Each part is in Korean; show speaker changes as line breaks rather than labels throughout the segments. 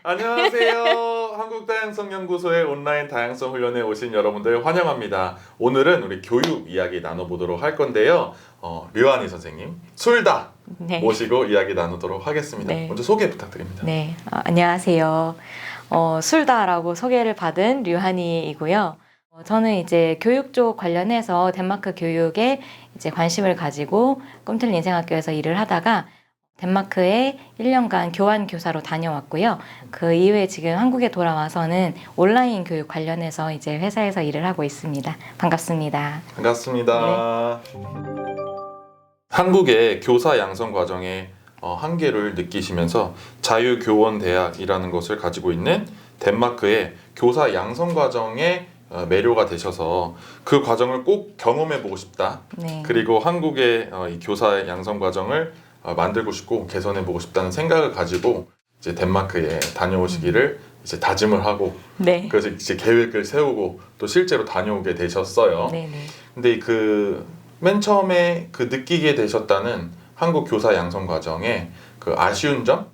안녕하세요. 한국다양성연구소의 온라인 다양성 훈련에 오신 여러분들 환영합니다. 오늘은 우리 교육 이야기 나눠보도록 할 건데요. 류한희 선생님, 술다
네.
모시고 이야기 나누도록 하겠습니다.
네.
먼저 소개 부탁드립니다.
네, 안녕하세요. 술다라고 소개를 받은 류한희이고요. 저는 이제 교육 쪽 관련해서 덴마크 교육에 이제 관심을 가지고 꿈틀린 인생학교에서 일을 하다가 덴마크에 1년간 교환 교사로 다녀왔고요. 그 이후에 지금 한국에 돌아와서는 온라인 교육 관련해서 이제 회사에서 일을 하고 있습니다. 반갑습니다.
반갑습니다. 한국의 교사 양성 과정의 한계를 느끼시면서 자유교원대학이라는 것을 가지고 있는 덴마크의 교사 양성 과정에 매료가 되셔서 그 과정을 꼭 경험해보고 싶다.
네.
그리고 한국의 이 교사 양성 과정을 만들고 싶고 개선해보고 싶다는 생각을 가지고 이제 덴마크에 다녀오시기를 이제 다짐을 하고
네.
그래서 이제 계획을 세우고 또 실제로 다녀오게 되셨어요.
네, 네.
근데 그 맨 처음에 그 느끼게 되셨다는 한국 교사 양성 과정에 그 아쉬운 점,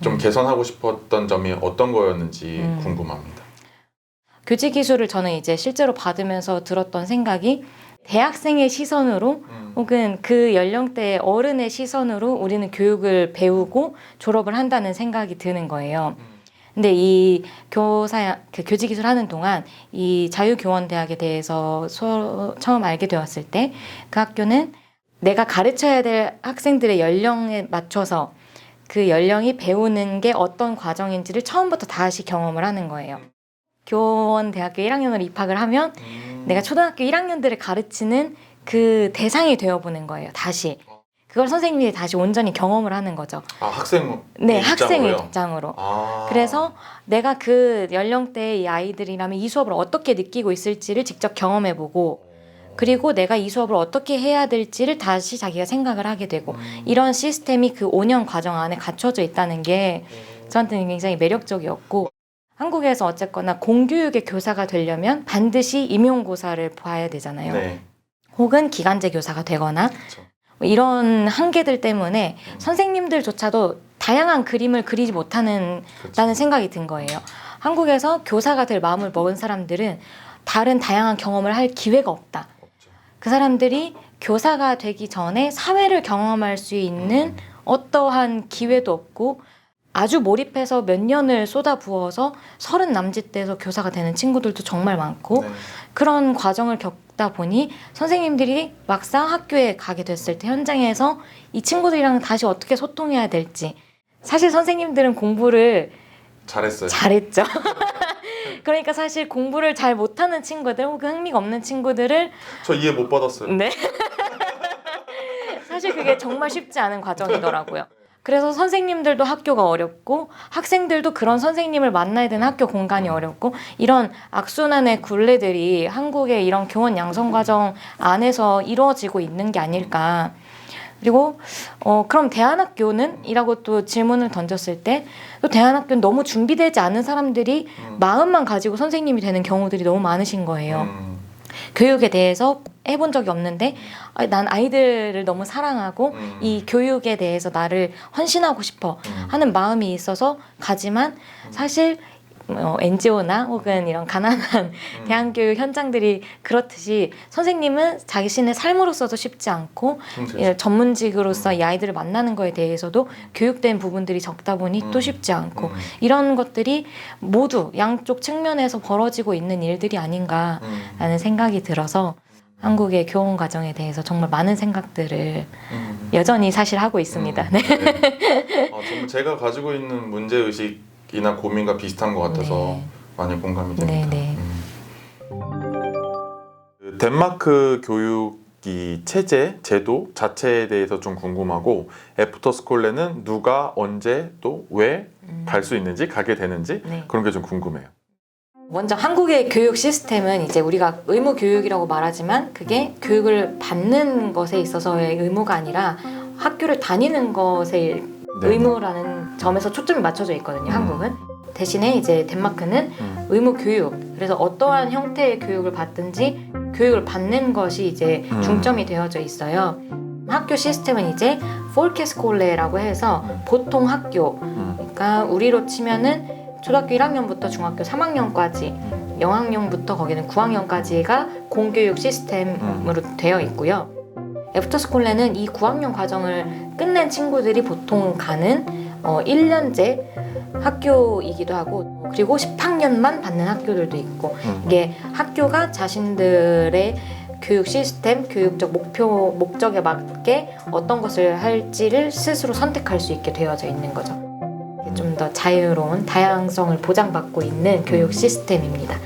좀 개선하고 싶었던 점이 어떤 거였는지 궁금합니다.
교직 기술을 저는 이제 실제로 받으면서 들었던 생각이 대학생의 시선으로 혹은 그 연령대의 어른의 시선으로 우리는 교육을 배우고 졸업을 한다는 생각이 드는 거예요. 근데 이 교직 기술 하는 동안 이 자유교원대학에 대해서 처음 알게 되었을 때 그 학교는 내가 가르쳐야 될 학생들의 연령에 맞춰서 그 연령이 배우는 게 어떤 과정인지를 처음부터 다시 경험을 하는 거예요. 교원대학교 1학년으로 입학을 하면 내가 초등학교 1학년들을 가르치는 그 대상이 되어보는 거예요. 다시. 그걸 선생님이 다시 온전히 경험을 하는 거죠.
아, 학생
네, 학생의
입장으로요?
입장으로.
아.
그래서 내가 그 연령대의 이 아이들이라면 이 수업을 어떻게 느끼고 있을지를 직접 경험해보고 그리고 내가 이 수업을 어떻게 해야 될지를 다시 자기가 생각을 하게 되고 이런 시스템이 그 5년 과정 안에 갖춰져 있다는 게 저한테는 굉장히 매력적이었고 한국에서 어쨌거나 공교육의 교사가 되려면 반드시 임용고사를 봐야 되잖아요.
네.
혹은 기간제 교사가 되거나
그렇죠.
이런 한계들 때문에 선생님들조차도 다양한 그림을 그리지 못하는 다는 생각이 든 거예요. 한국에서 교사가 될 마음을 먹은 사람들은 다른 다양한 경험을 할 기회가 없다.
없죠.
그 사람들이 교사가 되기 전에 사회를 경험할 수 있는 어떠한 기회도 없고 아주 몰입해서 몇 년을 쏟아부어서 30 남짓 돼서 교사가 되는 친구들도 정말 많고
네.
그런 과정을 겪다 보니 선생님들이 막상 학교에 가게 됐을 때 현장에서 이 친구들이랑 다시 어떻게 소통해야 될지 사실 선생님들은 공부를
잘했어요.
잘했죠. 그러니까 사실 공부를 잘 못하는 친구들 혹은 흥미가 없는 친구들을
저 이해 못 받았어요.
네. 사실 그게 정말 쉽지 않은 과정이더라고요. 그래서 선생님들도 학교가 어렵고 학생들도 그런 선생님을 만나야 되는 학교 공간이 어렵고 이런 악순환의 굴레들이 한국의 이런 교원 양성 과정 안에서 이루어지고 있는 게 아닐까. 그리고 그럼 대안학교는? 이라고 또 질문을 던졌을 때 또 대안학교는 너무 준비되지 않은 사람들이 마음만 가지고 선생님이 되는 경우들이 너무 많으신 거예요. 교육에 대해서 해본 적이 없는데 난 아이들을 너무 사랑하고 이 교육에 대해서 나를 헌신하고 싶어 하는 마음이 있어서 가지만 사실 NGO나 혹은 이런 가난한 대안교육 현장들이 그렇듯이 선생님은 자신의 삶으로서도 쉽지 않고 전문직으로서 이 아이들을 만나는 거에 대해서도 교육된 부분들이 적다 보니 또 쉽지 않고 이런 것들이 모두 양쪽 측면에서 벌어지고 있는 일들이 아닌가라는 생각이 들어서 한국의 교원 과정에 대해서 정말 많은 생각들을 여전히 사실 하고 있습니다. 네.
정말 제가 가지고 있는 문제의식이나 고민과 비슷한 것 같아서
네.
많이 공감이 됩니다.
네, 네.
그 덴마크 교육이 체제, 제도 자체에 대해서 좀 궁금하고 애프터스쿨레는 누가 언제 또 왜 갈 수 있는지 가게 되는지
네.
그런 게 좀 궁금해요.
먼저 한국의 교육 시스템은 이제 우리가 의무 교육이라고 말하지만 그게 교육을 받는 것에 있어서의 의무가 아니라 학교를 다니는 것에
네.
의무라는 점에서 초점이 맞춰져 있거든요. 한국은. 대신에 이제 덴마크는 의무 교육. 그래서 어떠한 형태의 교육을 받든지 교육을 받는 것이 이제 중점이 되어져 있어요. 학교 시스템은 이제 폴케스콜레라고 해서 보통 학교 그러니까 우리로 치면은 초등학교 1학년부터 중학교 3학년까지, 영학년부터 거기는 9학년까지가 공교육 시스템으로 되어 있고요. 애프터스쿨에는 이 9학년 과정을 끝낸 친구들이 보통 가는 1년제 학교이기도 하고, 그리고 10학년만 받는 학교들도 있고, 이게 학교가 자신들의 교육 시스템, 교육적 목적에 맞게 어떤 것을 할지를 스스로 선택할 수 있게 되어져 있는 거죠. 좀 더 자유로운 다양성을 보장받고 있는 교육 시스템입니다.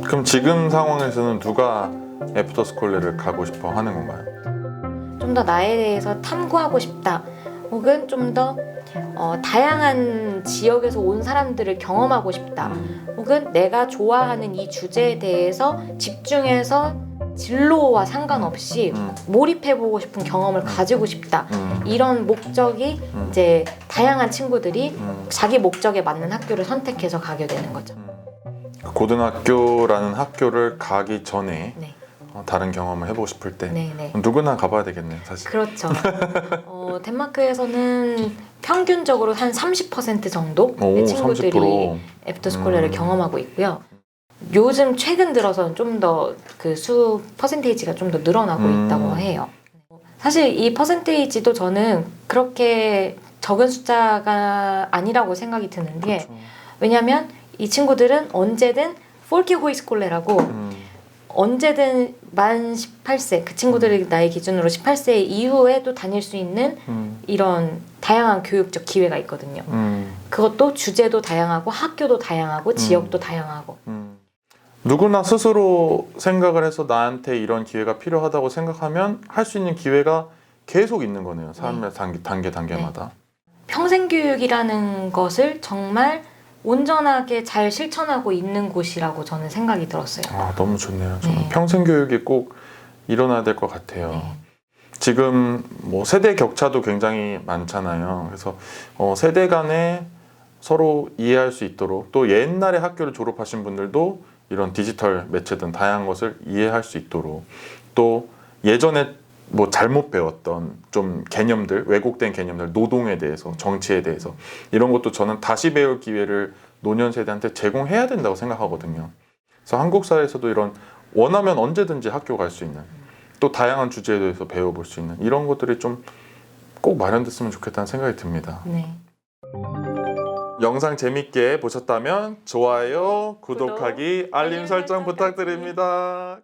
그럼 지금 상황에서는 누가 애프터스쿨레를 가고 싶어 하는 건가요?
좀 더 나에 대해서 탐구하고 싶다, 혹은 좀 더 다양한 지역에서 온 사람들을 경험하고 싶다, 혹은 내가 좋아하는 이 주제에 대해서 집중해서 진로와 상관없이 몰입해보고 싶은 경험을 가지고 싶다, 이런 목적이 이제 다양한 친구들이 자기 목적에 맞는 학교를 선택해서 가게 되는 거죠.
고등학교라는 학교를 가기 전에
네.
다른 경험을 해보고 싶을 때
네네.
누구나 가봐야 되겠네요, 사실.
그렇죠. 덴마크에서는 평균적으로 한 30% 정도의 친구들이
30%.
애프터스쿨레를 경험하고 있고요. 요즘 최근 들어서는 좀 더 그 퍼센테이지가 좀 더 늘어나고 있다고 해요. 사실 이 퍼센테이지도 저는 그렇게 적은 숫자가 아니라고 생각이 드는 게,
그렇죠.
왜냐하면 이 친구들은 언제든 폴키호이스콜레라고 언제든 만 18세, 그 친구들의 나이 기준으로 18세 이후에도 다닐 수 있는 이런 다양한 교육적 기회가 있거든요. 그것도 주제도 다양하고 학교도 다양하고 지역도 다양하고.
누구나 스스로 생각을 해서 나한테 이런 기회가 필요하다고 생각하면 할 수 있는 기회가 계속 있는 거네요. 삶의 단계마다.
평생교육이라는 것을 정말 온전하게 잘 실천하고 있는 곳이라고 저는 생각이 들었어요.
아, 너무 좋네요. 저는
네.
평생 교육이 꼭 일어나야 될 것 같아요.
네.
지금 뭐 세대 격차도 굉장히 많잖아요. 그래서 세대 간에 서로 이해할 수 있도록, 또 옛날에 학교를 졸업하신 분들도 이런 디지털 매체든 다양한 것을 이해할 수 있도록, 또 예전에 뭐 잘못 배웠던 좀 개념들, 왜곡된 개념들, 노동에 대해서, 정치에 대해서, 이런 것도 저는 다시 배울 기회를 노년 세대한테 제공해야 된다고 생각하거든요. 그래서 한국 사회에서도 이런, 원하면 언제든지 학교 갈 수 있는, 또 다양한 주제에 대해서 배워볼 수 있는 이런 것들이 좀 꼭 마련됐으면 좋겠다는 생각이 듭니다.
네.
영상 재밌게 보셨다면 좋아요, 구독하기, 알림 설정 부탁드립니다.